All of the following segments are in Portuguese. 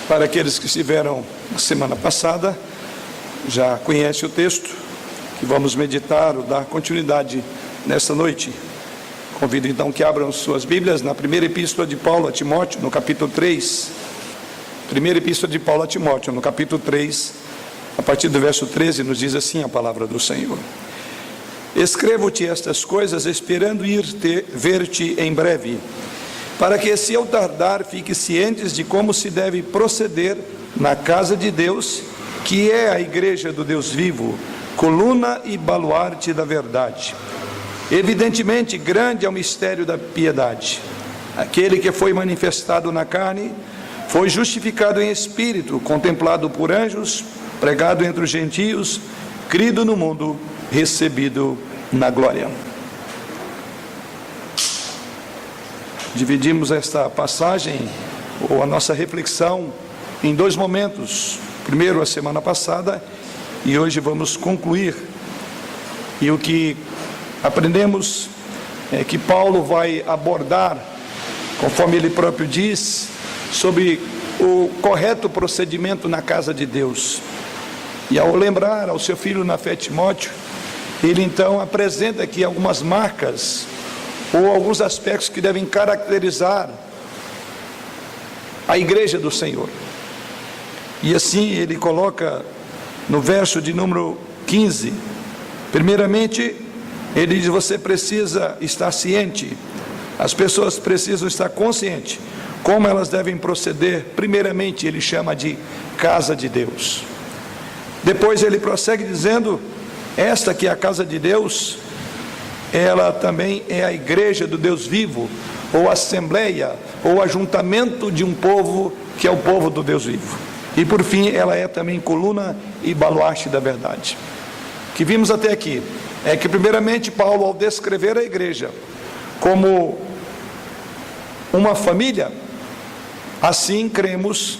Para aqueles que estiveram na semana passada, já conhecem o texto que vamos meditar ou dar continuidade nesta noite. Convido então que abram suas Bíblias na primeira epístola de Paulo a Timóteo, no capítulo 3. Primeira epístola de Paulo a Timóteo, no capítulo 3, a partir do verso 13, nos diz assim a palavra do Senhor: Escrevo-te estas coisas, esperando ir ver-te em breve, para que, se eu tardar, fiques cientes de como se deve proceder na casa de Deus, que é a igreja do Deus vivo, coluna e baluarte da verdade. Evidentemente, grande é o mistério da piedade. Aquele que foi manifestado na carne, foi justificado em espírito, contemplado por anjos, pregado entre os gentios, crido no mundo, recebido na glória. Dividimos esta passagem, ou a nossa reflexão, em dois momentos. Primeiro, a semana passada, e hoje vamos concluir. E o que aprendemos é que Paulo vai abordar, conforme ele próprio diz, sobre o correto procedimento na casa de Deus. E ao lembrar ao seu filho na fé Timóteo, ele então apresenta aqui algumas marcas ou alguns aspectos que devem caracterizar a igreja do Senhor. E assim ele coloca no verso de número 15, primeiramente, ele diz: você precisa estar ciente, as pessoas precisam estar conscientes como elas devem proceder. Primeiramente, ele chama de casa de Deus. Depois ele prossegue dizendo: esta que é a casa de Deus, ela também é a igreja do Deus vivo, ou assembleia, ou ajuntamento de um povo que é o povo do Deus vivo. E por fim, ela é também coluna e baluarte da verdade. O que vimos até aqui é que, primeiramente, Paulo, ao descrever a igreja como uma família, assim cremos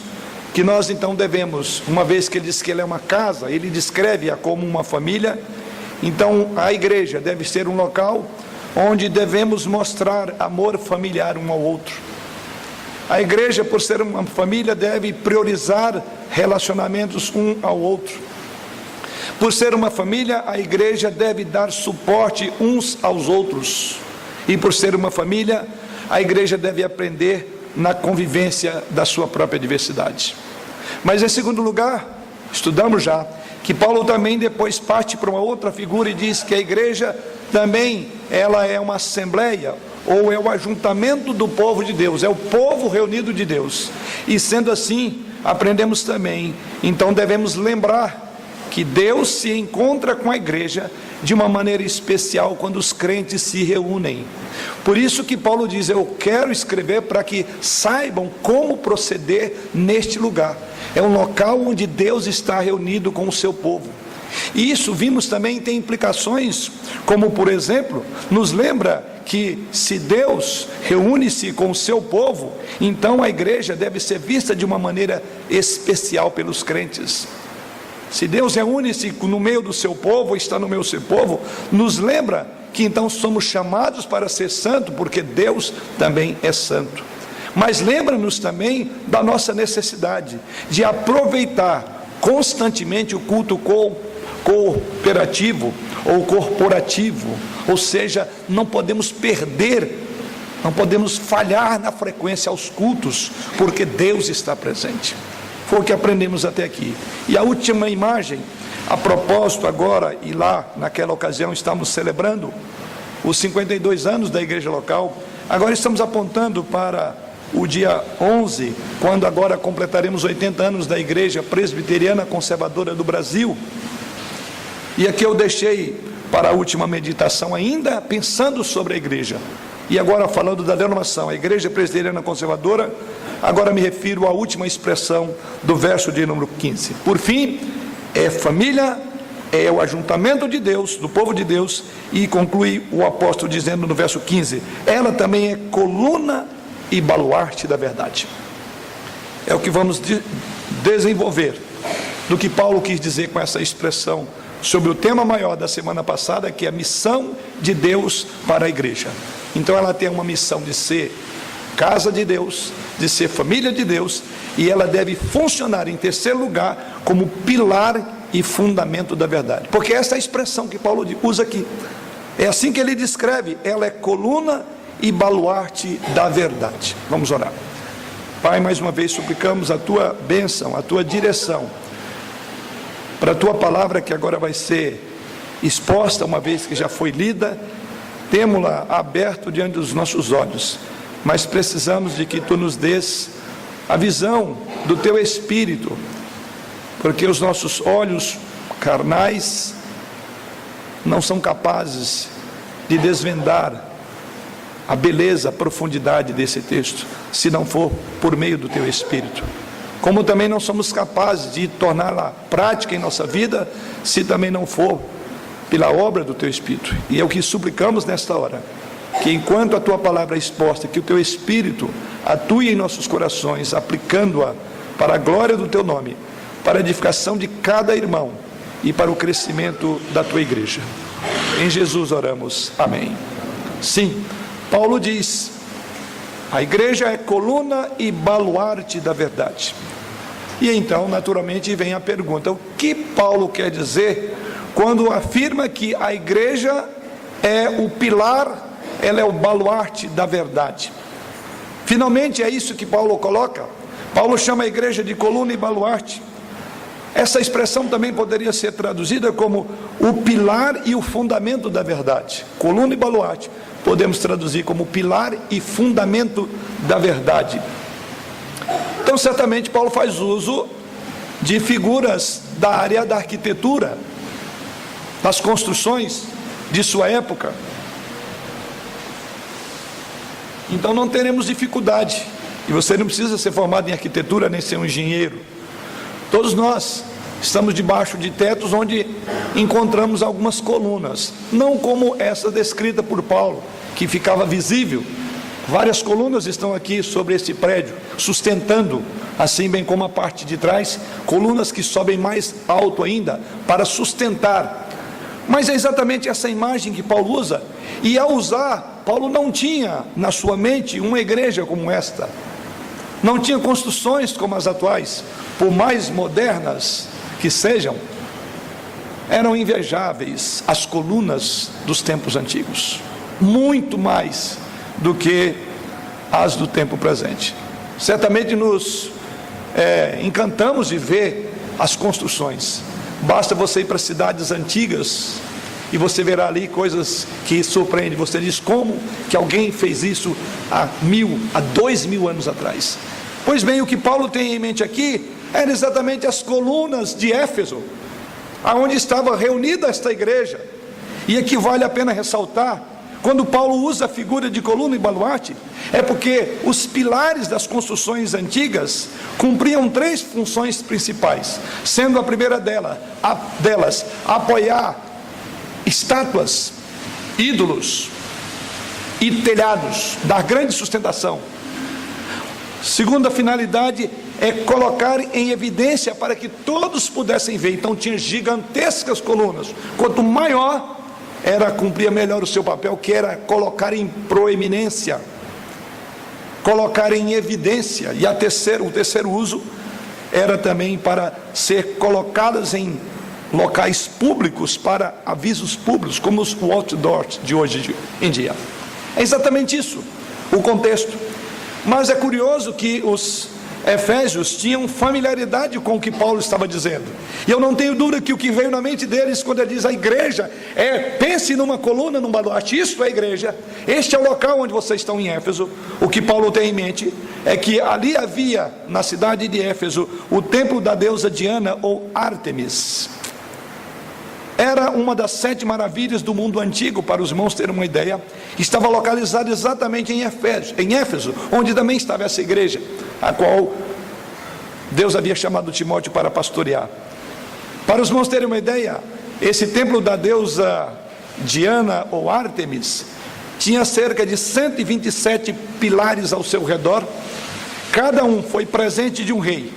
que nós então devemos, uma vez que ele diz que ela é uma casa, ele descreve-a como uma família. Então a igreja deve ser um local onde devemos mostrar amor familiar um ao outro. A igreja, por ser uma família, deve priorizar relacionamentos um ao outro. Por ser uma família, a igreja deve dar suporte uns aos outros. E por ser uma família, a igreja deve aprender na convivência da sua própria diversidade. Mas em segundo lugar, estudamos já que Paulo também depois parte para uma outra figura e diz que a igreja também, ela é uma assembleia, ou é o ajuntamento do povo de Deus, é o povo reunido de Deus. E sendo assim, aprendemos também, então devemos lembrar que Deus se encontra com a igreja de uma maneira especial quando os crentes se reúnem. Por isso que Paulo diz: eu quero escrever para que saibam como proceder neste lugar. É um local onde Deus está reunido com o seu povo. E isso, vimos também, tem implicações, como por exemplo, nos lembra que se Deus reúne-se com o seu povo, então a igreja deve ser vista de uma maneira especial pelos crentes. Se Deus reúne-se no meio do seu povo, está no meio do seu povo, nos lembra que então somos chamados para ser santo, porque Deus também é santo. Mas lembra-nos também da nossa necessidade de aproveitar constantemente o culto cooperativo ou corporativo, ou seja, não podemos perder, não podemos falhar na frequência aos cultos, porque Deus está presente. Foi o que aprendemos até aqui. E a última imagem, a propósito agora, e lá naquela ocasião estamos celebrando os 52 anos da igreja local, agora estamos apontando para o dia 11, quando agora completaremos 80 anos da igreja presbiteriana conservadora do Brasil. E aqui eu deixei para a última meditação ainda pensando sobre a igreja, e agora falando da denominação, a igreja presbiteriana conservadora. Agora me refiro à última expressão do verso de número 15. Por fim, é família, é o ajuntamento de Deus, do povo de Deus, e conclui o apóstolo dizendo no verso 15, ela também é coluna e baluarte da verdade. É o que vamos desenvolver do que Paulo quis dizer com essa expressão sobre o tema maior da semana passada, que é a missão de Deus para a igreja. Então ela tem uma missão de ser casa de Deus, de ser família de Deus, e ela deve funcionar, em terceiro lugar, como pilar e fundamento da verdade. Porque essa é a expressão que Paulo usa aqui. É assim que ele descreve: ela é coluna e baluarte da verdade. Vamos orar. Pai, mais uma vez suplicamos a tua bênção, a tua direção para a tua palavra, que agora vai ser exposta, uma vez que já foi lida. Temo-la aberto diante dos nossos olhos, mas precisamos de que tu nos dês a visão do teu Espírito, porque os nossos olhos carnais não são capazes de desvendar a beleza, a profundidade desse texto, se não for por meio do teu Espírito. Como também não somos capazes de torná-la prática em nossa vida, se também não for pela obra do teu Espírito. E é o que suplicamos nesta hora, que enquanto a tua palavra é exposta, que o teu Espírito atue em nossos corações, aplicando-a para a glória do teu nome, para a edificação de cada irmão e para o crescimento da tua igreja. Em Jesus oramos, amém. Sim, Paulo diz: a igreja é coluna e baluarte da verdade. E então, naturalmente, vem a pergunta: o que Paulo quer dizer quando afirma que a igreja é o pilar, ela é o baluarte da verdade? Finalmente é isso que Paulo coloca. Paulo chama a igreja de coluna e baluarte. Essa expressão também poderia ser traduzida como o pilar e o fundamento da verdade. Coluna e baluarte podemos traduzir como pilar e fundamento da verdade. Então, certamente Paulo faz uso de figuras da área da arquitetura, das construções de sua época. Então não teremos dificuldade, e você não precisa ser formado em arquitetura nem ser um engenheiro. Todos nós estamos debaixo de tetos onde encontramos algumas colunas, não como essa descrita por Paulo, que ficava visível. Várias colunas estão aqui sobre esse prédio, sustentando, assim bem como a parte de trás, colunas que sobem mais alto ainda, para sustentar. Mas é exatamente essa imagem que Paulo usa, e ao usar, Paulo não tinha na sua mente uma igreja como esta, não tinha construções como as atuais, por mais modernas que sejam. Eram invejáveis as colunas dos tempos antigos, muito mais do que as do tempo presente. Certamente nos encantamos de ver as construções. Basta você ir para cidades antigas e você verá ali coisas que surpreendem. Você diz: como que alguém fez isso há 2000 anos atrás? Pois bem, o que Paulo tem em mente aqui eram exatamente as colunas de Éfeso, aonde estava reunida esta igreja. E aqui vale a pena ressaltar, quando Paulo usa a figura de coluna e baluarte, é porque os pilares das construções antigas cumpriam três funções principais, sendo a primeira delas apoiar estátuas, ídolos e telhados, dar grande sustentação. Segunda finalidade é colocar em evidência para que todos pudessem ver. Então tinha gigantescas colunas. Quanto maior, cumpria melhor o seu papel, que era colocar em proeminência, colocar em evidência. E o terceiro uso era também para ser colocadas em locais públicos, para avisos públicos, como os outdoors de hoje em dia. É exatamente isso o contexto. Mas é curioso que os Efésios tinham familiaridade com o que Paulo estava dizendo, e eu não tenho dúvida que o que veio na mente deles quando ele diz a igreja pense numa coluna, num baluarte. Isso é a igreja, este é o local onde vocês estão em Éfeso. O que Paulo tem em mente é que ali havia, na cidade de Éfeso, o templo da deusa Diana ou Ártemis. Era uma das 7 maravilhas do mundo antigo, para os irmãos terem uma ideia. Estava localizada exatamente em Éfeso, onde também estava essa igreja, a qual Deus havia chamado Timóteo para pastorear. Para os irmãos terem uma ideia, esse templo da deusa Diana ou Ártemis tinha cerca de 127 pilares ao seu redor. Cada um foi presente de um rei.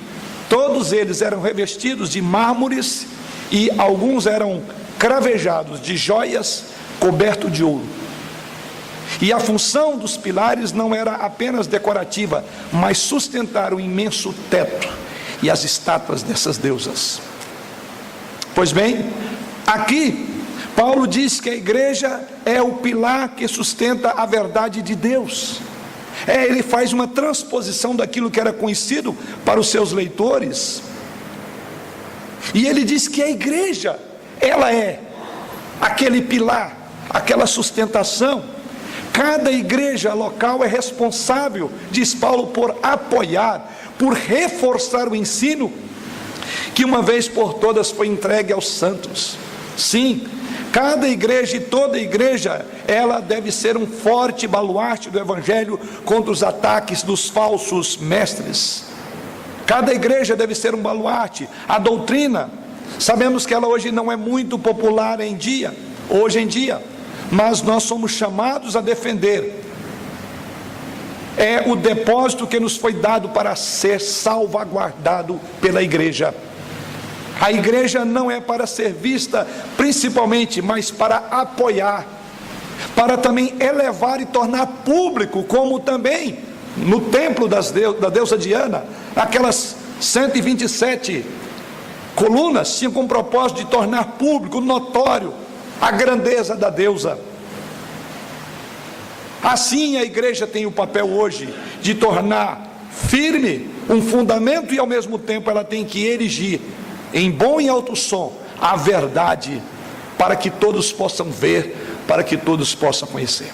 Todos eles eram revestidos de mármores e alguns eram cravejados de joias, cobertos de ouro. E a função dos pilares não era apenas decorativa, mas sustentar o imenso teto e as estátuas dessas deusas. Pois bem, aqui Paulo diz que a igreja é o pilar que sustenta a verdade de Deus. Ele faz uma transposição daquilo que era conhecido para os seus leitores. E ele diz que a igreja, ela é aquele pilar, aquela sustentação. Cada igreja local é responsável, diz Paulo, por apoiar, por reforçar o ensino que uma vez por todas foi entregue aos santos. Sim, cada igreja e toda igreja, ela deve ser um forte baluarte do evangelho contra os ataques dos falsos mestres. Cada igreja deve ser um baluarte. A doutrina, sabemos que ela hoje não é muito popular hoje em dia, mas nós somos chamados a defender. É o depósito que nos foi dado para ser salvaguardado pela igreja. A igreja não é para ser vista principalmente, mas para apoiar, para também elevar e tornar público, como também no templo da deusa Diana, aquelas 127 colunas tinham como propósito de tornar público, notório, a grandeza da deusa. Assim a igreja tem o papel hoje de tornar firme um fundamento, e ao mesmo tempo ela tem que erigir em bom e alto som a verdade, para que todos possam ver, para que todos possam conhecer.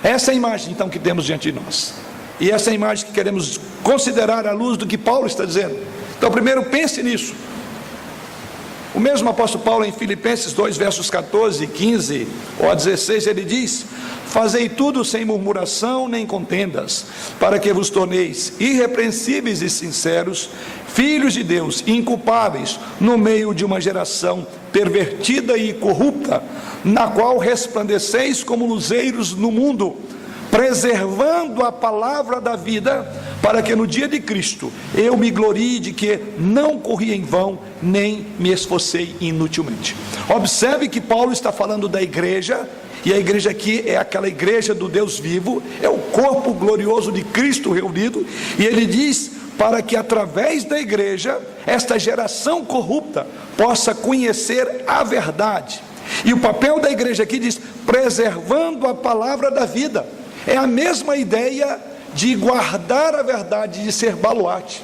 Essa é a imagem então que temos diante de nós, e essa é a imagem que queremos considerar à luz do que Paulo está dizendo. Então primeiro pense nisso. O mesmo apóstolo Paulo em Filipenses 2 versos 14, 15 ou 16, ele diz: fazei tudo sem murmuração nem contendas, para que vos torneis irrepreensíveis e sinceros, filhos de Deus, inculpáveis no meio de uma geração pervertida e corrupta, na qual resplandeceis como luzeiros no mundo, preservando a palavra da vida, para que no dia de Cristo eu me glorie de que não corri em vão, nem me esforcei inutilmente. Observe que Paulo está falando da igreja, e a igreja aqui é aquela igreja do Deus vivo, é o corpo glorioso de Cristo reunido, e ele diz para que através da igreja, esta geração corrupta possa conhecer a verdade. E o papel da igreja aqui diz, preservando a palavra da vida. É a mesma ideia de guardar a verdade, de ser baluarte.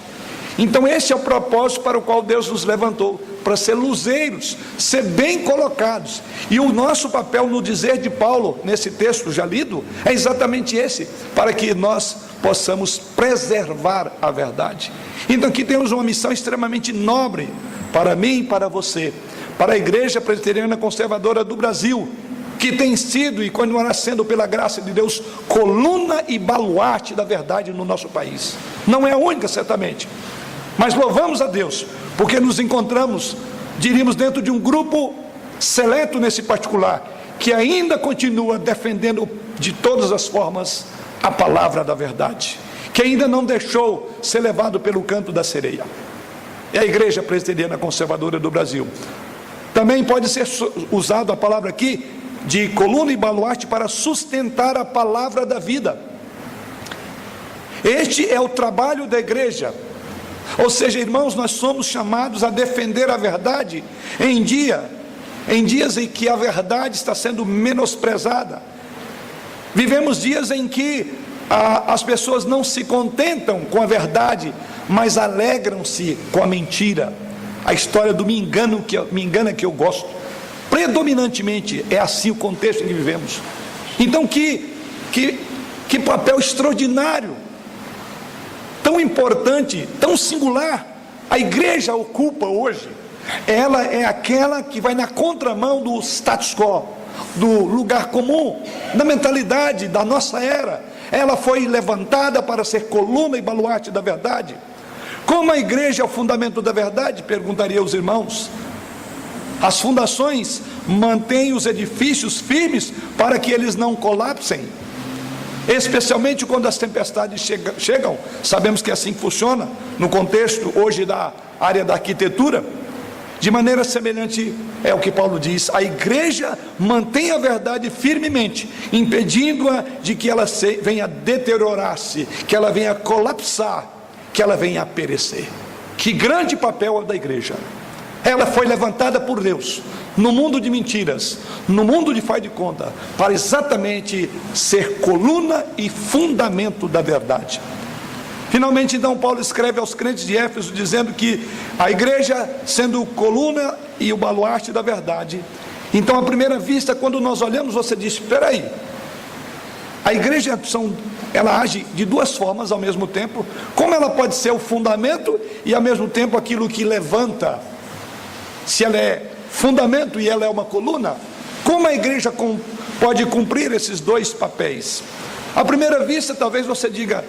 Então esse é o propósito para o qual Deus nos levantou, para ser luzeiros, ser bem colocados. E o nosso papel no dizer de Paulo, nesse texto já lido, é exatamente esse, para que nós possamos preservar a verdade. Então aqui temos uma missão extremamente nobre, para mim e para você, para a Igreja Presbiteriana Conservadora do Brasil, que tem sido e continuará sendo, pela graça de Deus, coluna e baluarte da verdade no nosso país. Não é a única, certamente, mas louvamos a Deus, porque nos encontramos, diríamos, dentro de um grupo seleto nesse particular, que ainda continua defendendo de todas as formas a palavra da verdade, que ainda não deixou ser levado pelo canto da sereia. É a Igreja Presbiteriana Conservadora do Brasil. Também pode ser usado a palavra aqui de coluna e baluarte para sustentar a palavra da vida. Este é o trabalho da igreja. Ou seja, irmãos, nós somos chamados a defender a verdade em dias em que a verdade está sendo menosprezada. Vivemos dias em que as pessoas não se contentam com a verdade, mas alegram-se com a mentira. A história do me engana que eu gosto. Predominantemente é assim o contexto em que vivemos. Então que papel extraordinário, tão importante, tão singular a igreja ocupa hoje. Ela é aquela que vai na contramão do status quo, do lugar comum, da mentalidade da nossa era. Ela foi levantada para ser coluna e baluarte da verdade. Como a igreja é o fundamento da verdade? Perguntaria aos irmãos. As fundações mantêm os edifícios firmes para que eles não colapsem, especialmente quando as tempestades chegam. Sabemos que é assim que funciona no contexto hoje da área da arquitetura. De maneira semelhante, é o que Paulo diz, a igreja mantém a verdade firmemente, impedindo-a de que ela venha deteriorar-se, que ela venha colapsar, que ela venha a perecer. Que grande papel é da igreja! Ela foi levantada por Deus, no mundo de mentiras, no mundo de faz de conta, para exatamente ser coluna e fundamento da verdade. Finalmente, então, Paulo escreve aos crentes de Éfeso, dizendo que a igreja, sendo coluna e o baluarte da verdade. Então, à primeira vista, quando nós olhamos, você diz, espera aí, a igreja ela age de duas formas ao mesmo tempo. Como ela pode ser o fundamento e ao mesmo tempo aquilo que levanta? Se ela é fundamento e ela é uma coluna, como a igreja pode cumprir esses dois papéis? À primeira vista, talvez você diga,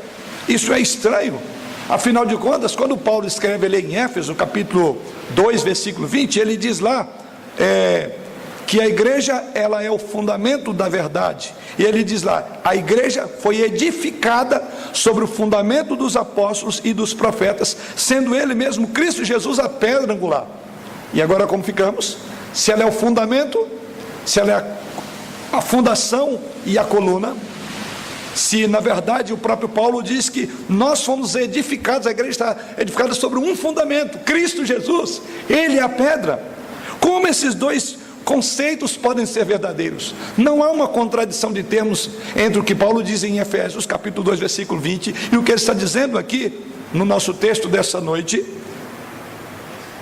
isso é estranho. Afinal de contas, quando Paulo escreve ali em Éfeso, capítulo 2, versículo 20, ele diz lá que a igreja, ela é o fundamento da verdade. E ele diz lá, a igreja foi edificada sobre o fundamento dos apóstolos e dos profetas, sendo ele mesmo, Cristo Jesus, a pedra angular. E agora como ficamos? Se ela é o fundamento, se ela é a fundação e a coluna, se na verdade o próprio Paulo diz que nós fomos edificados, a igreja está edificada sobre um fundamento, Cristo Jesus, Ele é a pedra. Como esses dois conceitos podem ser verdadeiros? Não há uma contradição de termos entre o que Paulo diz em Efésios capítulo 2 versículo 20 e o que ele está dizendo aqui no nosso texto dessa noite.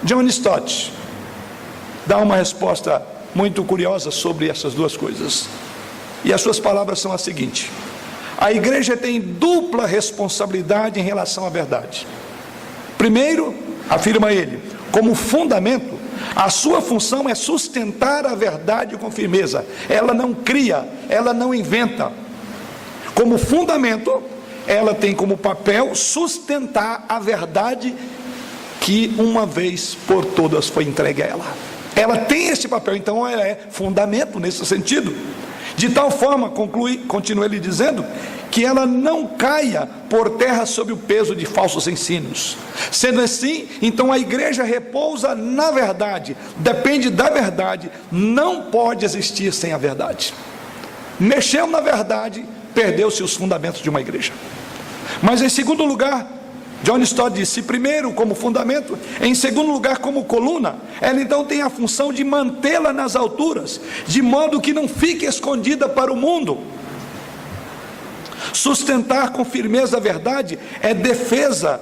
John Stott dá uma resposta muito curiosa sobre essas duas coisas, e as suas palavras são as seguintes: a igreja tem dupla responsabilidade em relação à verdade. Primeiro, afirma ele, como fundamento, a sua função é sustentar a verdade com firmeza. Ela não cria, ela não inventa. Como fundamento, ela tem como papel sustentar a verdade que uma vez por todas foi entregue a ela. Ela tem esse papel, então ela é fundamento nesse sentido. De tal forma, continua ele dizendo, que ela não caia por terra sob o peso de falsos ensinos. Sendo assim, então a igreja repousa na verdade, depende da verdade, não pode existir sem a verdade. Mexeu na verdade, perdeu-se os fundamentos de uma igreja. Mas em segundo lugar, John Stott disse, primeiro como fundamento, em segundo lugar como coluna, ela então tem a função de mantê-la nas alturas, de modo que não fique escondida para o mundo. Sustentar com firmeza a verdade é a defesa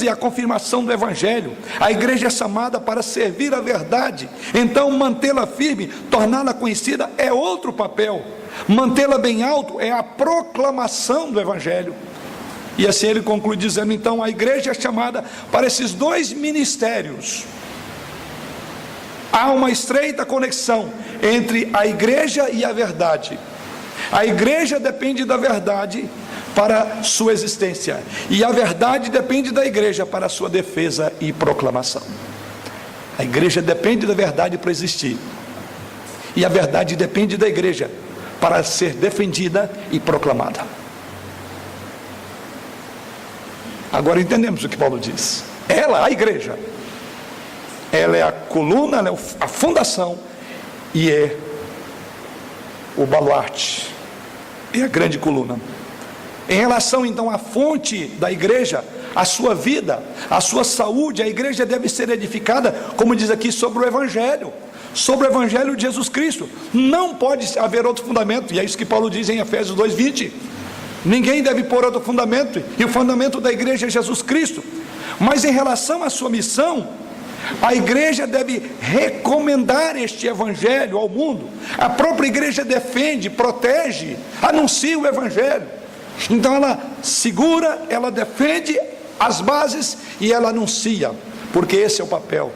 e a confirmação do Evangelho. A igreja é chamada para servir a verdade, então mantê-la firme, torná-la conhecida é outro papel. Mantê-la bem alto é a proclamação do Evangelho. E assim ele conclui dizendo, então a igreja é chamada para esses dois ministérios. Há uma estreita conexão entre a igreja e a verdade. A igreja depende da verdade para sua existência, e a verdade depende da igreja para sua defesa e proclamação. A igreja depende da verdade para existir, e a verdade depende da igreja para ser defendida e proclamada. Agora entendemos o que Paulo diz. Ela, a igreja, ela é a coluna, ela é a fundação e é o baluarte, é a grande coluna. Em relação então à fonte da igreja, a sua vida, a sua saúde, a igreja deve ser edificada, como diz aqui, sobre o Evangelho de Jesus Cristo. Não pode haver outro fundamento, e é isso que Paulo diz em Efésios 2:20. Ninguém deve pôr outro fundamento, e o fundamento da igreja é Jesus Cristo. Mas em relação à sua missão, a igreja deve recomendar este Evangelho ao mundo. A própria igreja defende, protege, anuncia o Evangelho. Então ela segura, ela defende as bases e ela anuncia, porque esse é o papel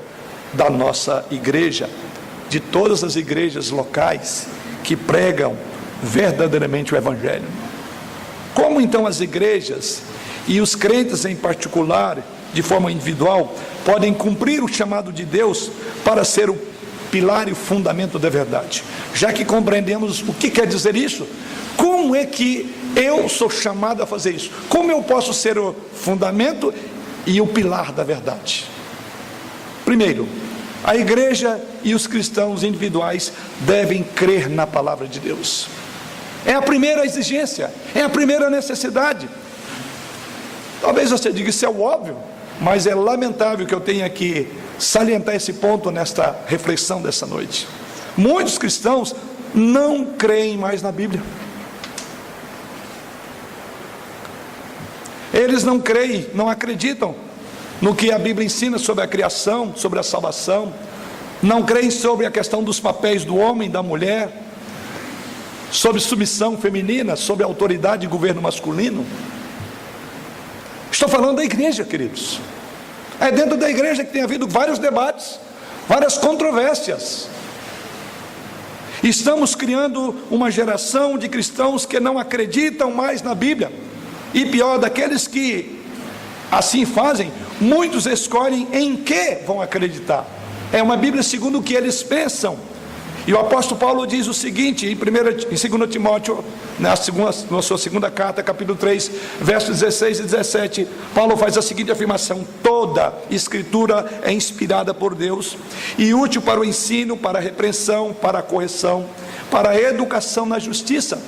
da nossa igreja, de todas as igrejas locais que pregam verdadeiramente o Evangelho. Como então as igrejas e os crentes em particular, de forma individual, podem cumprir o chamado de Deus para ser o pilar e o fundamento da verdade? Já que compreendemos o que quer dizer isso, como é que eu sou chamado a fazer isso? Como eu posso ser o fundamento e o pilar da verdade? Primeiro, A igreja e os cristãos individuais devem crer na palavra de Deus. É a primeira exigência, é a primeira necessidade. Talvez você diga, isso é o óbvio, mas é lamentável que eu tenha que salientar esse ponto nesta reflexão dessa noite. Muitos cristãos não creem mais na Bíblia. Eles não creem, não acreditam no que a Bíblia ensina sobre a criação, sobre a salvação. Não creem sobre a questão dos papéis do homem e da mulher, sobre submissão feminina, sobre autoridade e governo masculino. Estou falando da igreja, queridos. É dentro da igreja que tem havido vários debates, várias controvérsias. Estamos criando uma geração de cristãos que não acreditam mais na Bíblia. E pior, daqueles que assim fazem, muitos escolhem em que vão acreditar. É uma Bíblia segundo o que eles pensam. E o apóstolo Paulo diz o seguinte, em 2 Timóteo, na sua segunda carta, capítulo 3, versos 16 e 17, Paulo faz a seguinte afirmação: toda escritura é inspirada por Deus e útil para o ensino, para a repreensão, para a correção, para a educação na justiça,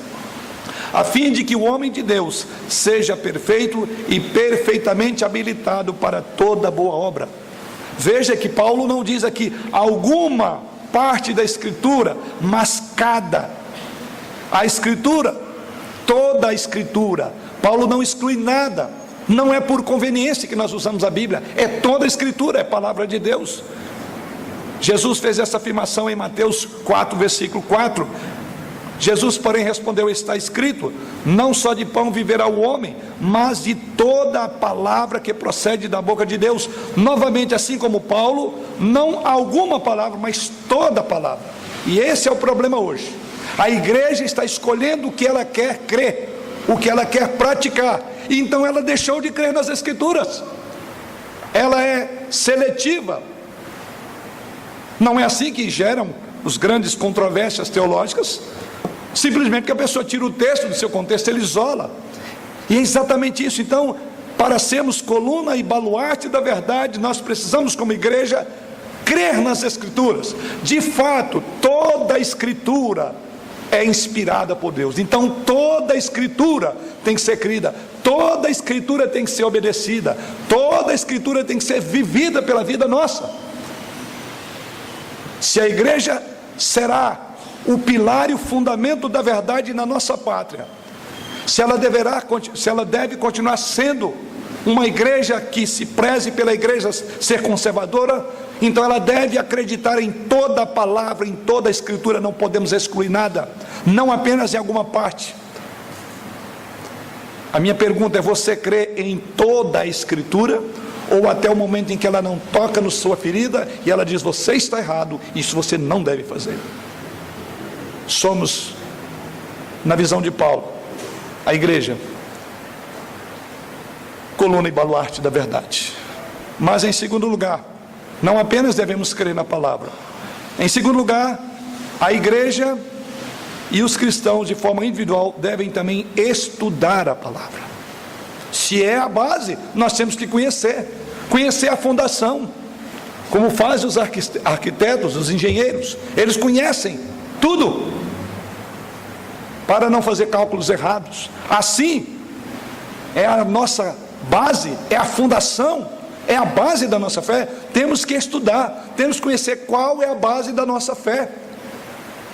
a fim de que o homem de Deus seja perfeito e perfeitamente habilitado para toda boa obra. Veja que Paulo não diz aqui alguma parte da escritura, mas cada. A escritura, toda a escritura. Paulo não exclui nada. Não é por conveniência que nós usamos a Bíblia, é toda a escritura, é a palavra de Deus. Jesus fez essa afirmação em Mateus 4, versículo 4. Jesus, porém, respondeu: está escrito, não só de pão viverá o homem, mas de toda a palavra que procede da boca de Deus. Novamente, assim como Paulo, não alguma palavra, mas toda a palavra. E esse é o problema hoje. A igreja está escolhendo o que ela quer crer, o que ela quer praticar, e então ela deixou de crer nas escrituras. Ela é seletiva. Não é assim que geram as grandes controvérsias teológicas? Simplesmente que a pessoa tira o texto do seu contexto, ele isola. E é exatamente isso. Então, para sermos coluna e baluarte da verdade, nós precisamos, como igreja, crer nas escrituras. De fato, toda a escritura é inspirada por Deus. Então, toda a escritura tem que ser crida, toda a escritura tem que ser obedecida, toda a escritura tem que ser vivida pela vida nossa. Se a igreja será o pilar e o fundamento da verdade na nossa pátria, se ela deve continuar sendo uma igreja que se preze pela igreja ser conservadora, então ela deve acreditar em toda a palavra, em toda a escritura. Não podemos excluir nada, não apenas em alguma parte. A minha pergunta é: você crê em toda a escritura, ou até o momento em que ela não toca na sua ferida e ela diz: você está errado, isso você não deve fazer? Somos, na visão de Paulo, a igreja, coluna e baluarte da verdade. Mas em segundo lugar, não apenas devemos crer na palavra. Em segundo lugar, a igreja e os cristãos de forma individual devem também estudar a palavra. Se é a base, nós temos que conhecer a fundação, como fazem os arquitetos, os engenheiros. Eles conhecem tudo para não fazer cálculos errados. Assim, é a nossa base, é a fundação, é a base da nossa fé. Temos que estudar, temos que conhecer qual é a base da nossa fé.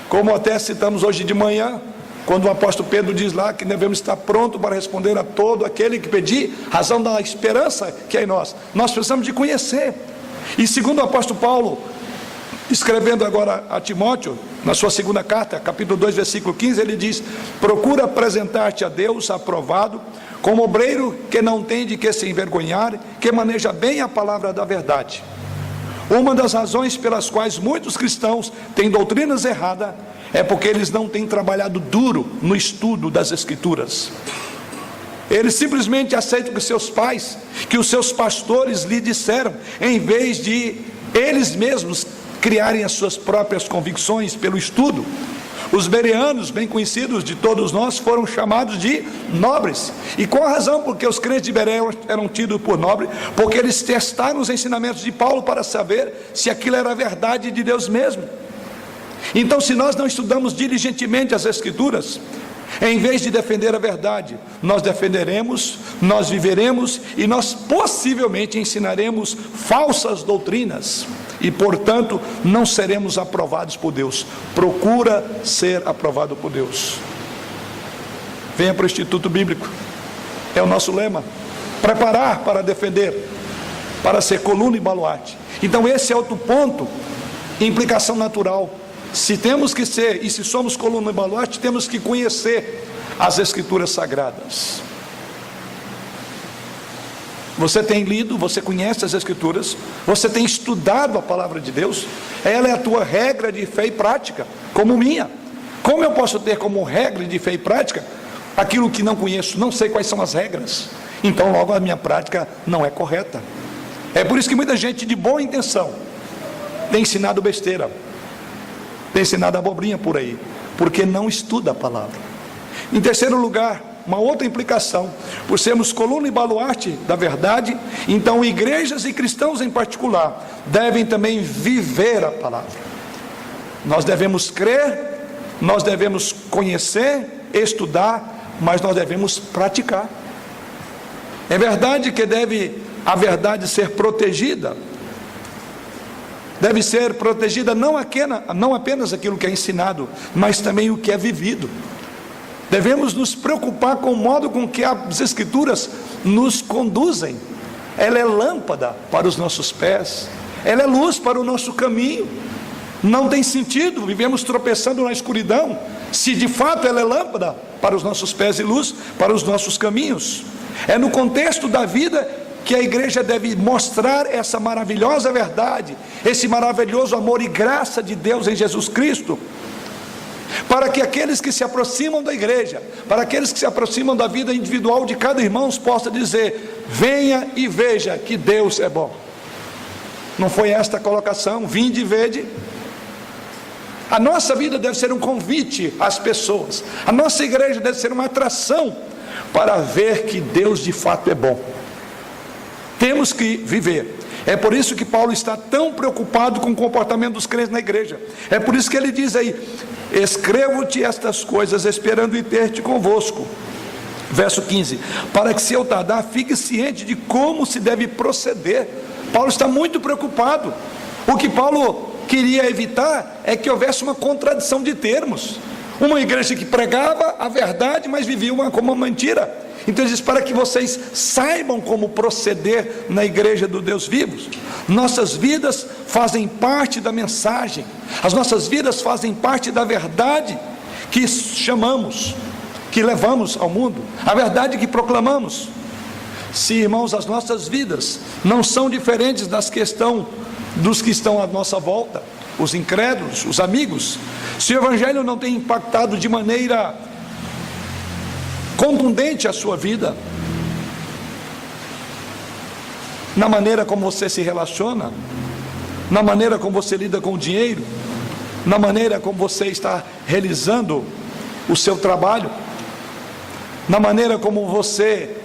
Como até citamos hoje de manhã, quando o apóstolo Pedro diz lá que devemos estar prontos para responder a todo aquele que pedir, razão da esperança que é em nós. Nós precisamos de conhecer. E segundo o apóstolo Paulo, escrevendo agora a Timóteo, na sua segunda carta, capítulo 2, versículo 15, ele diz: procura apresentar-te a Deus aprovado, como obreiro que não tem de que se envergonhar, que maneja bem a palavra da verdade. Uma das razões pelas quais muitos cristãos têm doutrinas erradas é porque eles não têm trabalhado duro no estudo das escrituras. Eles simplesmente aceitam que seus pais, que os seus pastores lhe disseram, em vez de eles mesmos criarem as suas próprias convicções pelo estudo. Os bereanos, bem conhecidos de todos nós, foram chamados de nobres. E qual a razão? Porque os crentes de Bereia eram tidos por nobres? Porque eles testaram os ensinamentos de Paulo para saber se aquilo era verdade de Deus mesmo. Então, se nós não estudamos diligentemente as Escrituras, em vez de defender a verdade, nós defenderemos, nós viveremos e nós possivelmente ensinaremos falsas doutrinas e, portanto, não seremos aprovados por Deus. Procura ser aprovado por Deus. Venha para o Instituto Bíblico, é o nosso lema: preparar para defender, para ser coluna e baluarte. Então esse é outro ponto, implicação natural. Se temos que ser, e se somos coluna e baluarte, temos que conhecer as Escrituras Sagradas. Você tem lido, você conhece as Escrituras, você tem estudado a palavra de Deus, ela é a tua regra de fé e prática, como minha. Como eu posso ter como regra de fé e prática aquilo que não conheço, não sei quais são as regras? Então logo a minha prática não é correta. É por isso que muita gente de boa intenção tem ensinado besteira, tem ensinado abobrinha por aí, porque não estuda a palavra. Em terceiro lugar, uma outra implicação: por sermos coluna e baluarte da verdade, então igrejas e cristãos em particular devem também viver a palavra. Nós devemos crer, nós devemos conhecer, estudar, mas nós devemos praticar. É verdade que a verdade ser protegida, deve ser protegida não apenas aquilo que é ensinado, mas também o que é vivido. Devemos nos preocupar com o modo com que as Escrituras nos conduzem. Ela é lâmpada para os nossos pés, ela é luz para o nosso caminho. Não tem sentido vivemos tropeçando na escuridão, se de fato ela é lâmpada para os nossos pés e luz para os nossos caminhos. É no contexto da vida que a igreja deve mostrar essa maravilhosa verdade, esse maravilhoso amor e graça de Deus em Jesus Cristo, para que aqueles que se aproximam da igreja, para aqueles que se aproximam da vida individual de cada irmão, possam dizer: venha e veja que Deus é bom. Não foi esta a colocação? Vinde e vede. A nossa vida deve ser um convite às pessoas, a nossa igreja deve ser uma atração para ver que Deus de fato é bom. Temos que viver. É por isso que Paulo está tão preocupado com o comportamento dos crentes na igreja. É por isso que ele diz aí: escrevo-te estas coisas esperando ir ter-te convosco. Verso 15: para que se eu tardar, fique ciente de como se deve proceder. Paulo está muito preocupado. O que Paulo queria evitar é que houvesse uma contradição de termos. Uma igreja que pregava a verdade, mas vivia como uma mentira. Então ele diz: para que vocês saibam como proceder na igreja do Deus vivo. Nossas vidas fazem parte da mensagem, as nossas vidas fazem parte da verdade que chamamos, que levamos ao mundo, a verdade que proclamamos. Se, irmãos, as nossas vidas não são diferentes dos que estão à nossa volta, os incrédulos, os amigos, se o evangelho não tem impactado de maneira contundente a sua vida, na maneira como você se relaciona, na maneira como você lida com o dinheiro, na maneira como você está realizando o seu trabalho, na maneira como você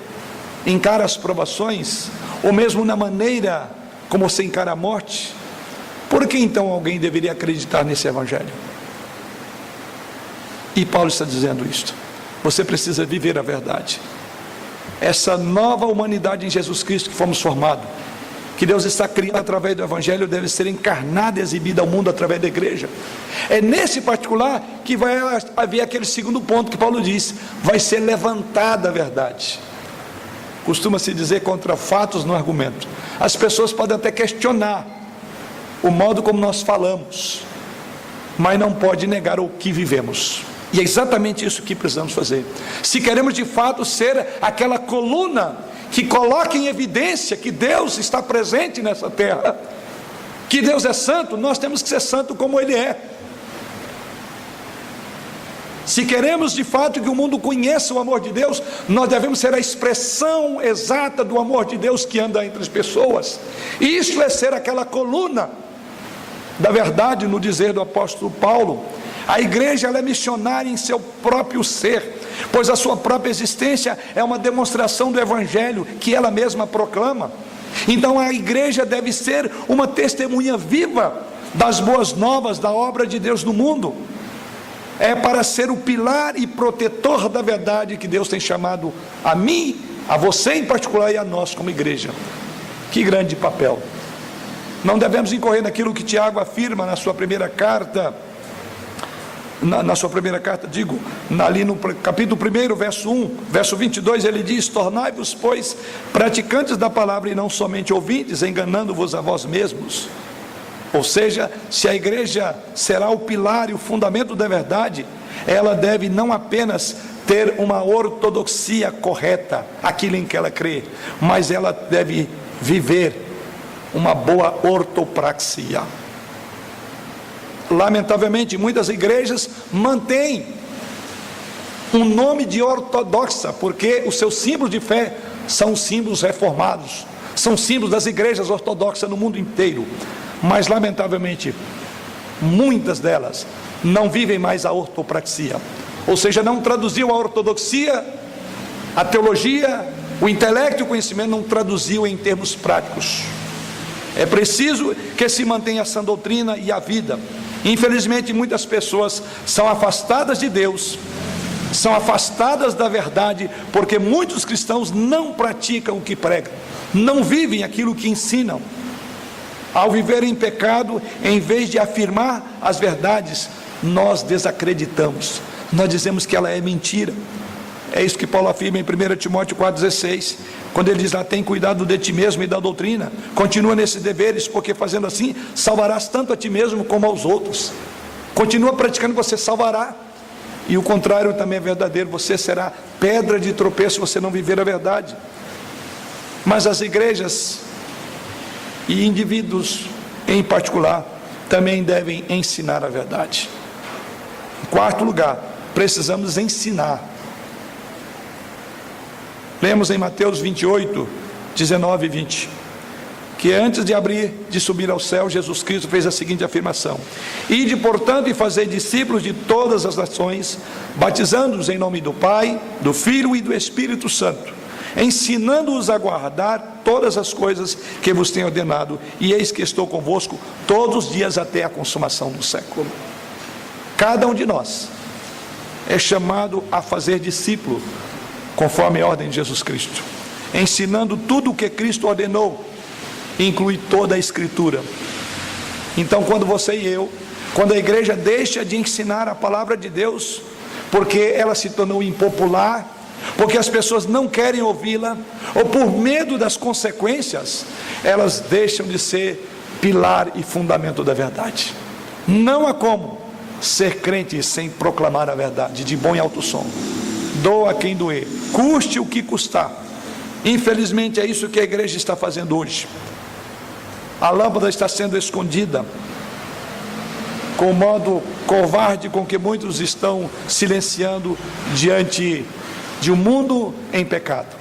encara as provações, ou mesmo na maneira como você encara a morte, por que então alguém deveria acreditar nesse evangelho? E Paulo está dizendo isto: você precisa viver a verdade. Essa nova humanidade em Jesus Cristo que fomos formados, que Deus está criando através do evangelho, deve ser encarnada e exibida ao mundo através da igreja. É nesse particular que vai haver aquele segundo ponto que Paulo diz: vai ser levantada a verdade. Costuma-se dizer contra fatos no argumento. As pessoas podem até questionar o modo como nós falamos, mas não pode negar o que vivemos. E é exatamente isso que precisamos fazer. Se queremos de fato ser aquela coluna que coloca em evidência que Deus está presente nessa terra, que Deus é santo, nós temos que ser santo como Ele é. Se queremos de fato que o mundo conheça o amor de Deus, nós devemos ser a expressão exata do amor de Deus que anda entre as pessoas. E isso é ser aquela coluna da verdade, no dizer do apóstolo Paulo. A igreja ela é missionária em seu próprio ser, pois a sua própria existência é uma demonstração do evangelho que ela mesma proclama. Então a igreja deve ser uma testemunha viva das boas novas da obra de Deus no mundo. É para ser o pilar e protetor da verdade que Deus tem chamado a mim, a você em particular e a nós como igreja. Que grande papel! Não devemos incorrer naquilo que Tiago afirma na sua primeira carta, ali no capítulo 1, verso 1, verso 22, ele diz: tornai-vos, pois, praticantes da palavra e não somente ouvintes, enganando-vos a vós mesmos. Ou seja, se a igreja será o pilar e o fundamento da verdade, ela deve não apenas ter uma ortodoxia correta, aquilo em que ela crê, mas ela deve viver uma boa ortopraxia. Lamentavelmente, muitas igrejas mantêm um nome de ortodoxa, porque os seus símbolos de fé são símbolos reformados, são símbolos das igrejas ortodoxas no mundo inteiro. Mas lamentavelmente, muitas delas não vivem mais a ortopraxia, ou seja, não traduziu a ortodoxia, a teologia, o intelecto e o conhecimento, não traduziu em termos práticos. É preciso que se mantenha a sã doutrina e a vida. Infelizmente, muitas pessoas são afastadas de Deus, são afastadas da verdade, porque muitos cristãos não praticam o que pregam, não vivem aquilo que ensinam. Ao viver em pecado, em vez de afirmar as verdades, nós desacreditamos, nós dizemos que ela é mentira. É isso que Paulo afirma em 1 Timóteo 4,16, quando ele diz lá: tem cuidado de ti mesmo e da doutrina, continua nesses deveres, porque fazendo assim, salvarás tanto a ti mesmo como aos outros. Continua praticando, você salvará. E o contrário também é verdadeiro, você será pedra de tropeço se você não viver a verdade. Mas as igrejas e indivíduos em particular também devem ensinar a verdade. Em quarto lugar, precisamos ensinar. Lemos em Mateus 28, 19 e 20, que antes de subir ao céu, Jesus Cristo fez a seguinte afirmação: ide, portanto, e fazei discípulos de todas as nações, batizando-os em nome do Pai, do Filho e do Espírito Santo, ensinando-os a guardar todas as coisas que vos tenho ordenado, e eis que estou convosco todos os dias até a consumação do século. Cada um de nós é chamado a fazer discípulo, conforme a ordem de Jesus Cristo, ensinando tudo o que Cristo ordenou, inclui toda a Escritura. Então, quando você e eu, quando a igreja deixa de ensinar a palavra de Deus, porque ela se tornou impopular, porque as pessoas não querem ouvi-la, ou por medo das consequências, elas deixam de ser pilar e fundamento da verdade. Não há como ser crente sem proclamar a verdade, de bom e alto som. Doa quem doer, custe o que custar. Infelizmente é isso que a igreja está fazendo hoje. A lâmpada está sendo escondida, com o modo covarde com que muitos estão silenciando diante de um mundo em pecado.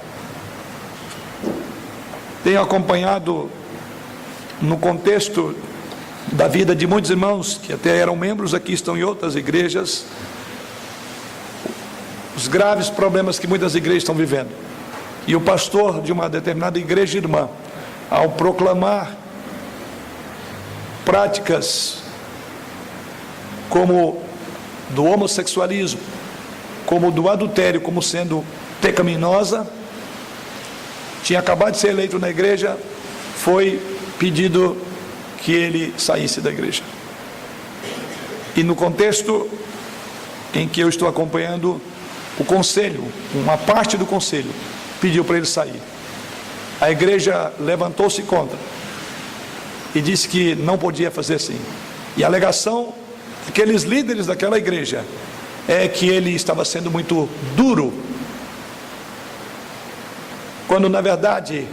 Tenho acompanhado no contexto da vida de muitos irmãos que até eram membros aqui, estão em outras igrejas, os graves problemas que muitas igrejas estão vivendo. E o pastor de uma determinada igreja irmã, ao proclamar práticas como do homossexualismo, como do adultério, como sendo pecaminosa, tinha acabado de ser eleito na igreja, foi pedido que ele saísse da igreja. E no contexto em que eu estou acompanhando, o conselho, uma parte do conselho, pediu para ele sair. A igreja levantou-se contra e disse que não podia fazer assim. E a alegação daqueles líderes daquela igreja é que ele estava sendo muito duro, quando na verdade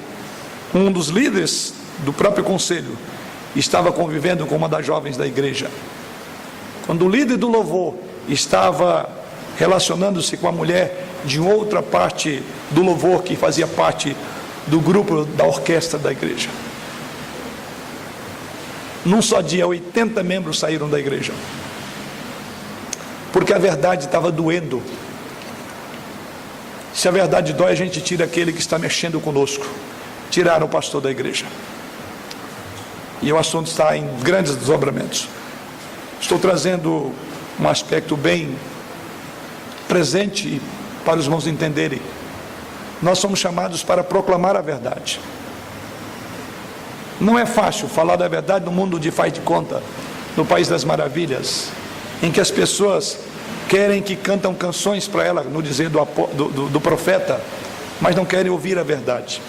um dos líderes do próprio conselho estava convivendo com uma das jovens da igreja. Quando o líder do louvor estava relacionando-se com a mulher de outra parte do louvor que fazia parte do grupo da orquestra da igreja. Num só dia, 80 membros saíram da igreja. porque a verdade estava doendo. Se a verdade dói, a gente tira aquele que está mexendo conosco. Tiraram o pastor da igreja. E o assunto está em grandes desdobramentos. Estou trazendo um aspecto bem presente para os irmãos entenderem. Nós somos chamados para proclamar a verdade. Não é fácil falar da verdade no mundo de faz de conta, no país das maravilhas, em que as pessoas querem que cantam canções para ela, no dizer do profeta, mas não querem ouvir a verdade.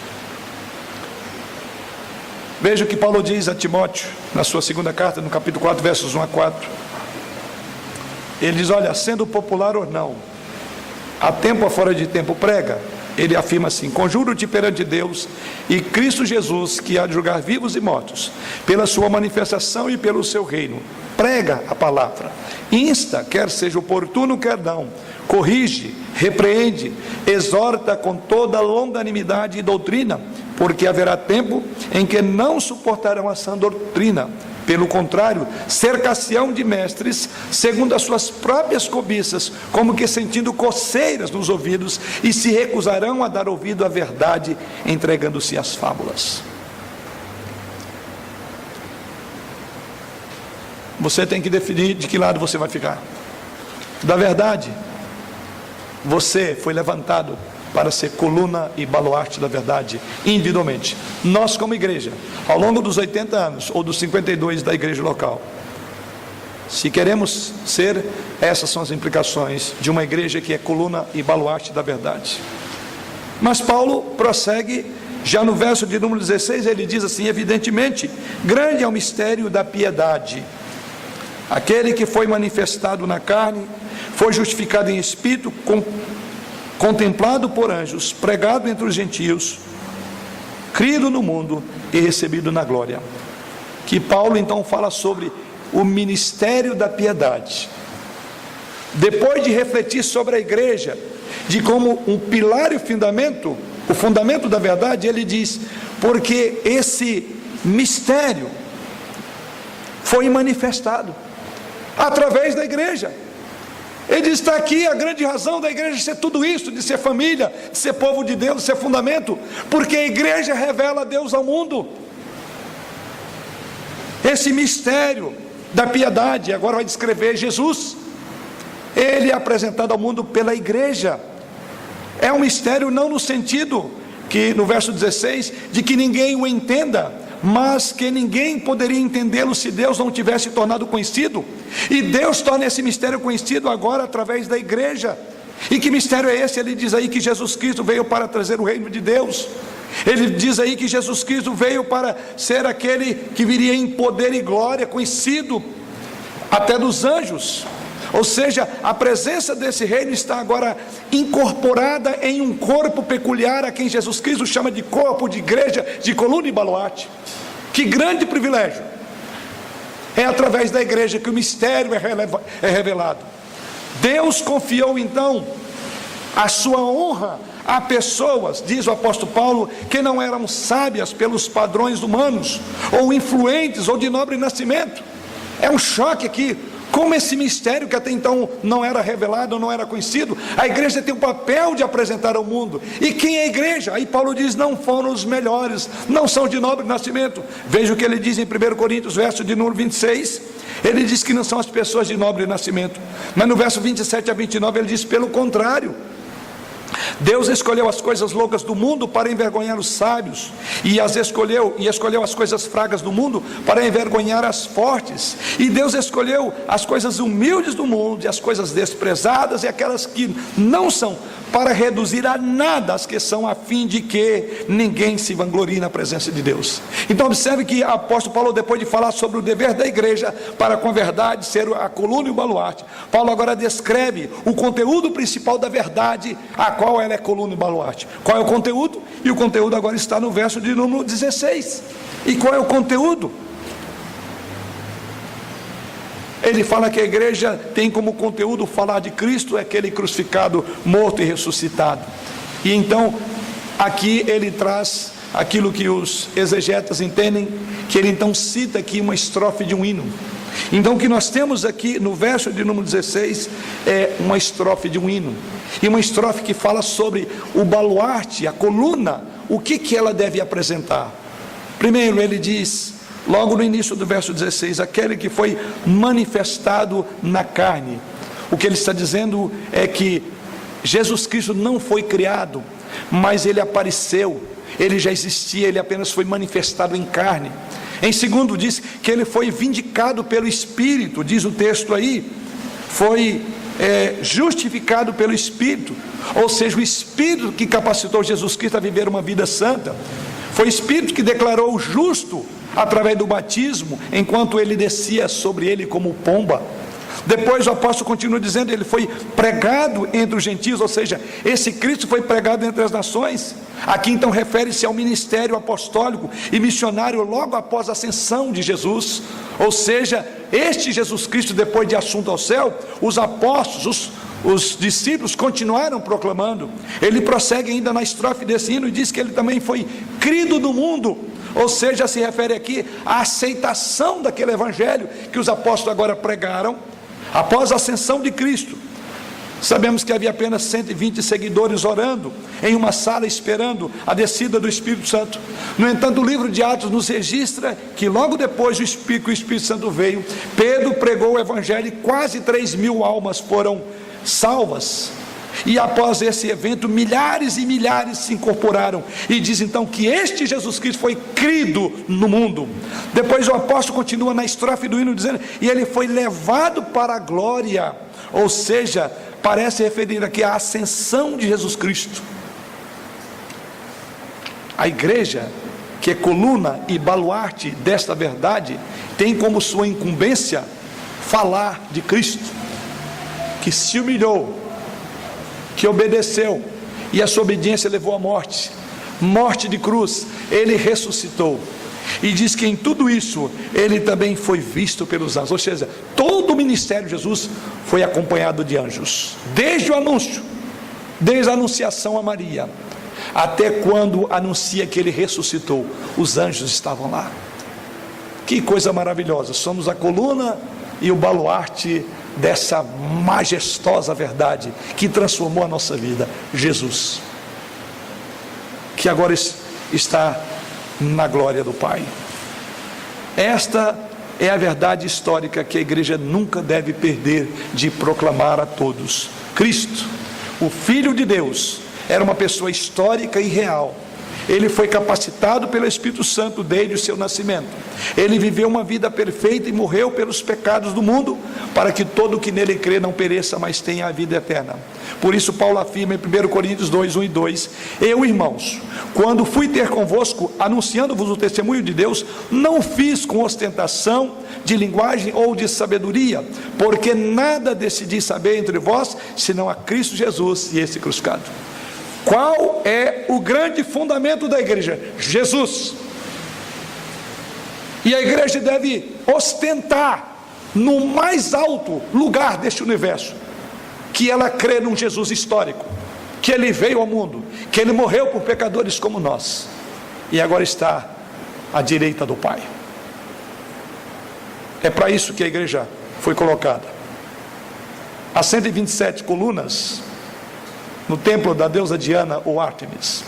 Veja o que Paulo diz a Timóteo, na sua segunda carta, no capítulo 4, versos 1 a 4. Ele diz, olha, sendo popular ou não, a tempo ou fora de tempo, prega. Ele afirma assim, conjuro-te perante Deus e Cristo Jesus, que há de julgar vivos e mortos, pela sua manifestação e pelo seu reino. Prega a palavra, insta, quer seja oportuno, quer não, corrige, repreende, exorta com toda longanimidade e doutrina, porque haverá tempo em que não suportarão a sã doutrina. Pelo contrário, cercar-se-ão de mestres, segundo as suas próprias cobiças, como que sentindo coceiras nos ouvidos, e se recusarão a dar ouvido à verdade, entregando-se às fábulas. Você tem que definir de que lado você vai ficar. Da verdade, você foi levantado para ser coluna e baluarte da verdade, individualmente. Nós como igreja, ao longo dos 80 anos, ou dos 52 da igreja local, se queremos ser, essas são as implicações de uma igreja que é coluna e baluarte da verdade. Mas Paulo prossegue, já no verso de número 16, ele diz assim, evidentemente, grande é o mistério da piedade. Aquele que foi manifestado na carne, foi justificado em espírito, contemplado por anjos, pregado entre os gentios, crido no mundo e recebido na glória. Que Paulo então fala sobre o ministério da piedade. Depois de refletir sobre a igreja, de como um pilar e o fundamento da verdade, ele diz, porque esse mistério foi manifestado através da igreja. Ele diz, está aqui a grande razão da igreja ser tudo isso, de ser família, de ser povo de Deus, de ser fundamento, porque a igreja revela Deus ao mundo. Esse mistério da piedade, agora vai descrever Jesus, ele é apresentado ao mundo pela igreja. É um mistério não no sentido, que no verso 16, de que ninguém o entenda, mas que ninguém poderia entendê-lo se Deus não tivesse tornado conhecido, e Deus torna esse mistério conhecido agora através da igreja. E que mistério é esse? Ele diz aí que Jesus Cristo veio para trazer o reino de Deus. Ele diz aí que Jesus Cristo veio para ser aquele que viria em poder e glória, conhecido até dos anjos. Ou seja, a presença desse reino está agora incorporada em um corpo peculiar, a quem Jesus Cristo chama de corpo, de igreja, de coluna e baluarte. Que grande privilégio! É através da igreja que o mistério é revelado. Deus confiou então a sua honra a pessoas, diz o apóstolo Paulo, que não eram sábias pelos padrões humanos, ou influentes, ou de nobre nascimento. É um choque aqui. Como esse mistério que até então não era revelado, não era conhecido, a igreja tem o papel de apresentar ao mundo. E quem é a igreja? Aí Paulo diz, não foram os melhores, não são de nobre nascimento. Veja o que ele diz em 1 Coríntios, verso de número 26, ele diz que não são as pessoas de nobre nascimento. Mas no verso 27 a 29 ele diz, pelo contrário, Deus escolheu as coisas loucas do mundo para envergonhar os sábios, e escolheu as coisas fracas do mundo para envergonhar as fortes. E Deus escolheu as coisas humildes do mundo e as coisas desprezadas e aquelas que não são, para reduzir a nada as que são, a fim de que ninguém se vanglorie na presença de Deus. Então observe que o apóstolo Paulo, depois de falar sobre o dever da igreja para com a verdade ser a coluna e o baluarte, Paulo agora descreve o conteúdo principal da verdade, a qual ela é coluna e baluarte. Qual é o conteúdo? E o conteúdo agora está no verso de número 16. E qual é o conteúdo? Ele fala que a igreja tem como conteúdo falar de Cristo, aquele crucificado, morto e ressuscitado. E então, aqui ele traz aquilo que os exegetas entendem, que ele então cita aqui uma estrofe de um hino. Então o que nós temos aqui no verso de número 16 é uma estrofe de um hino, e uma estrofe que fala sobre o baluarte, a coluna, o que ela deve apresentar. Primeiro ele diz, logo no início do verso 16, aquele que foi manifestado na carne. O que ele está dizendo é que Jesus Cristo não foi criado, mas ele apareceu, ele já existia, ele apenas foi manifestado em carne. Em segundo, diz que ele foi vindicado pelo Espírito, diz o texto aí, foi justificado pelo Espírito, ou seja, o Espírito que capacitou Jesus Cristo a viver uma vida santa, foi o Espírito que declarou o justo através do batismo, enquanto ele descia sobre ele como pomba. Depois o apóstolo continua dizendo, ele foi pregado entre os gentios, ou seja, esse Cristo foi pregado entre as nações. Aqui então refere-se ao ministério apostólico e missionário logo após a ascensão de Jesus, ou seja, este Jesus Cristo, depois de assunto ao céu, os apóstolos, os discípulos continuaram proclamando. Ele prossegue ainda na estrofe desse hino e diz que ele também foi crido no mundo, ou seja, se refere aqui à aceitação daquele evangelho que os apóstolos agora pregaram após a ascensão de Cristo. Sabemos que havia apenas 120 seguidores orando em uma sala esperando a descida do Espírito Santo. No entanto, o livro de Atos nos registra que logo depois que o Espírito Santo veio, Pedro pregou o evangelho e quase 3.000 almas foram salvas. E após esse evento, milhares e milhares se incorporaram. E diz então que este Jesus Cristo foi crido no mundo. Depois o apóstolo continua na estrofe do hino dizendo, e ele foi levado para a glória. Ou seja, parece referir aqui à ascensão de Jesus Cristo. A igreja, que é coluna e baluarte desta verdade, tem como sua incumbência falar de Cristo, que se humilhou, que obedeceu, e a sua obediência levou à morte de cruz. Ele ressuscitou, e diz que em tudo isso ele também foi visto pelos anjos, ou seja, todo o ministério de Jesus foi acompanhado de anjos, desde o anúncio, desde a anunciação a Maria, até quando anuncia que ele ressuscitou, os anjos estavam lá. Que coisa maravilhosa, somos a coluna e o baluarte dessa majestosa verdade que transformou a nossa vida, Jesus, que agora está na glória do Pai. Esta é a verdade histórica que a igreja nunca deve perder de proclamar a todos. Cristo, o Filho de Deus, era uma pessoa histórica e real. Ele foi capacitado pelo Espírito Santo desde o seu nascimento. Ele viveu uma vida perfeita e morreu pelos pecados do mundo, para que todo o que nele crê não pereça, mas tenha a vida eterna. Por isso Paulo afirma em 1 Coríntios 2, 1 e 2, eu, irmãos, quando fui ter convosco, anunciando-vos o testemunho de Deus, não fiz com ostentação de linguagem ou de sabedoria, porque nada decidi saber entre vós, senão a Cristo Jesus e esse crucificado. Qual é o grande fundamento da igreja? Jesus. E a igreja deve ostentar no mais alto lugar deste universo que ela crê num Jesus histórico, que ele veio ao mundo, que ele morreu por pecadores como nós, e agora está à direita do Pai. É para isso que a igreja foi colocada. As 127 colunas no templo da deusa Diana ou Ártemis,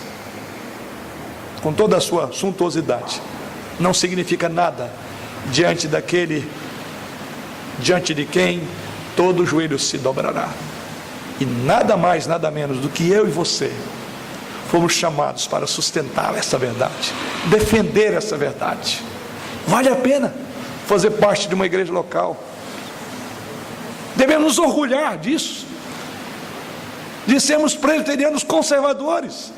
com toda a sua suntuosidade, não significa nada diante de quem todo joelho se dobrará. E nada mais, nada menos do que eu e você fomos chamados para sustentar essa verdade, defender essa verdade. Vale a pena fazer parte de uma igreja local. Devemos nos orgulhar disso, de sermos presbiterianos conservadores.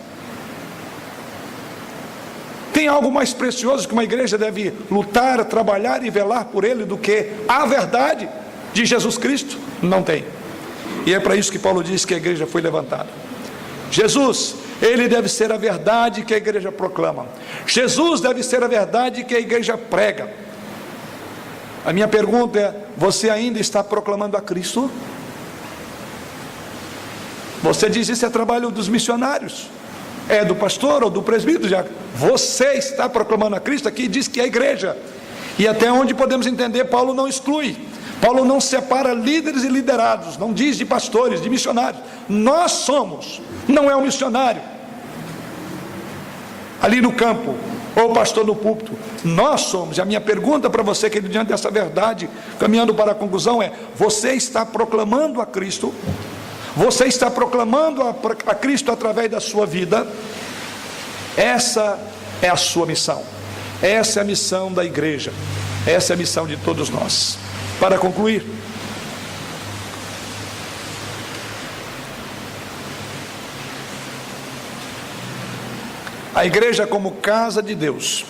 Tem algo mais precioso que uma igreja deve lutar, trabalhar e velar por ele do que a verdade de Jesus Cristo? Não tem. E é para isso que Paulo diz que a igreja foi levantada. Jesus, ele deve ser a verdade que a igreja proclama. Jesus deve ser a verdade que a igreja prega. A minha pergunta é: você ainda está proclamando a Cristo? Você diz isso é trabalho dos missionários, é do pastor ou do presbítero. Já você está proclamando a Cristo? Aqui diz que a igreja, E até onde podemos entender, Paulo não exclui, Paulo não separa líderes e liderados, não diz de pastores, de missionários. Nós somos, não é um missionário ali no campo, ou pastor no púlpito, nós somos. E a minha pergunta para você, querido, diante dessa verdade, caminhando para a conclusão, é: você está proclamando a Cristo? Você está proclamando a Cristo através da sua vida? Essa é a sua missão, essa é a missão da igreja, essa é a missão de todos nós. Para concluir, a igreja como casa de Deus,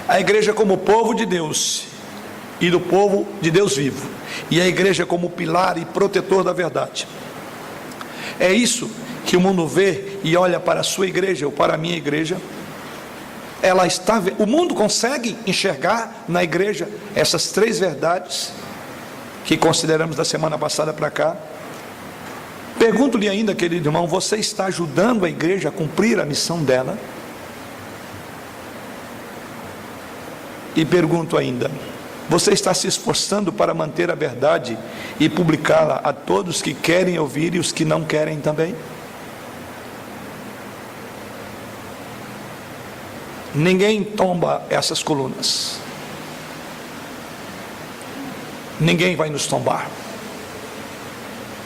a igreja como povo de Deus e do povo de Deus vivo, e a igreja como pilar e protetor da verdade. É isso que o mundo vê e olha para a sua igreja ou para a minha igreja. O mundo consegue enxergar na igreja essas três verdades que consideramos da semana passada para cá. Pergunto-lhe ainda, querido irmão, você está ajudando a igreja a cumprir a missão dela? E pergunto ainda, você está se esforçando para manter a verdade e publicá-la a todos que querem ouvir e os que não querem também? Ninguém tomba essas colunas, ninguém vai nos tombar.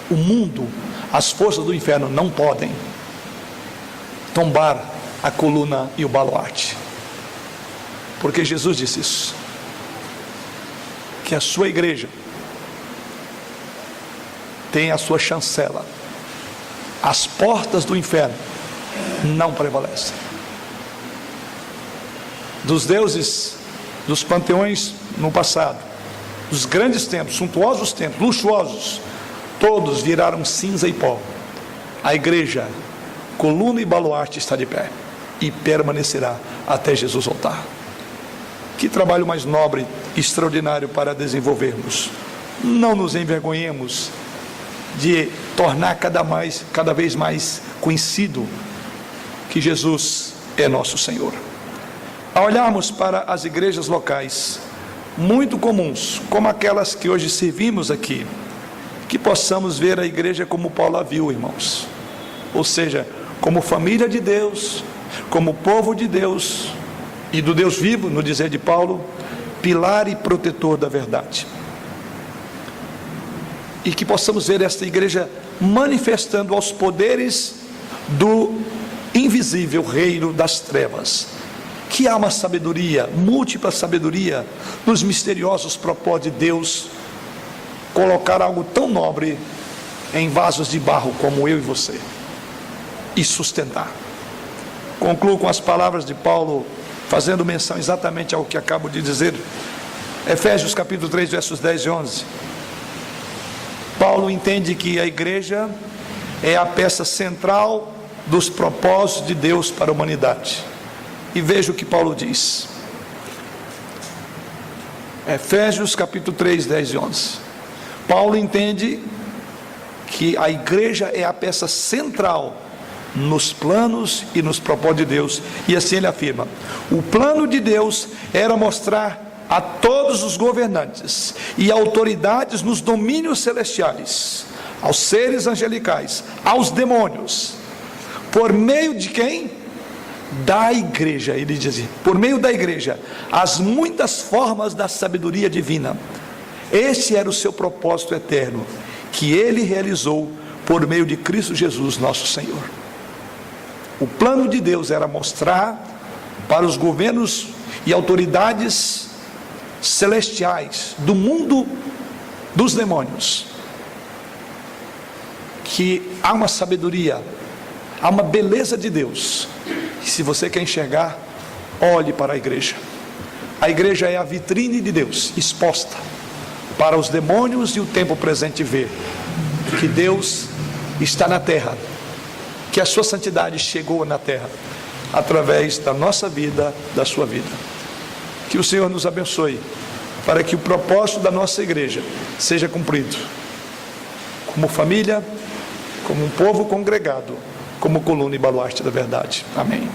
O mundo, as forças do inferno não podem tombar a coluna e o baluarte, porque Jesus disse isso, que a sua igreja tem a sua chancela, as portas do inferno não prevalecem. Dos deuses, dos panteões no passado, dos grandes templos, suntuosos templos, luxuosos, todos viraram cinza e pó. A igreja, coluna e baluarte, está de pé e permanecerá até Jesus voltar. Que trabalho mais nobre, extraordinário para desenvolvermos. Não nos envergonhemos de tornar cada vez mais conhecido que Jesus é nosso Senhor. Ao olharmos para as igrejas locais, muito comuns, como aquelas que hoje servimos aqui, que possamos ver a igreja como Paulo a viu, irmãos, ou seja, como família de Deus, como povo de Deus e do Deus vivo, no dizer de Paulo, pilar e protetor da verdade. E que possamos ver esta igreja manifestando aos poderes do invisível reino das trevas, que há uma sabedoria, múltipla sabedoria, nos misteriosos propósitos de Deus, colocar algo tão nobre em vasos de barro como eu e você, e sustentar. Concluo com as palavras de Paulo, fazendo menção exatamente ao que acabo de dizer. Efésios capítulo 3, versos 10 e 11. Paulo entende que a igreja é a peça central dos propósitos de Deus para a humanidade. E veja o que Paulo diz. Efésios capítulo 3, 10 e 11. Paulo entende que a igreja é a peça central nos planos e nos propósitos de Deus. E assim ele afirma: o plano de Deus era mostrar a todos os governantes e autoridades nos domínios celestiais, aos seres angelicais, aos demônios, por meio de quem? Da igreja. Ele diz, por meio da igreja, as muitas formas da sabedoria divina. Esse era o seu propósito eterno, que ele realizou por meio de Cristo Jesus, nosso Senhor. O plano de Deus era mostrar para os governos e autoridades celestiais do mundo dos demônios que há uma sabedoria, há uma beleza de Deus. E se você quer enxergar, olhe para a igreja. A igreja é a vitrine de Deus, exposta para os demônios e o tempo presente ver que Deus está na terra, que a sua santidade chegou na terra através da nossa vida, da sua vida. Que o Senhor nos abençoe para que o propósito da nossa igreja seja cumprido, como família, como um povo congregado, como coluna e baluarte da verdade. Amém.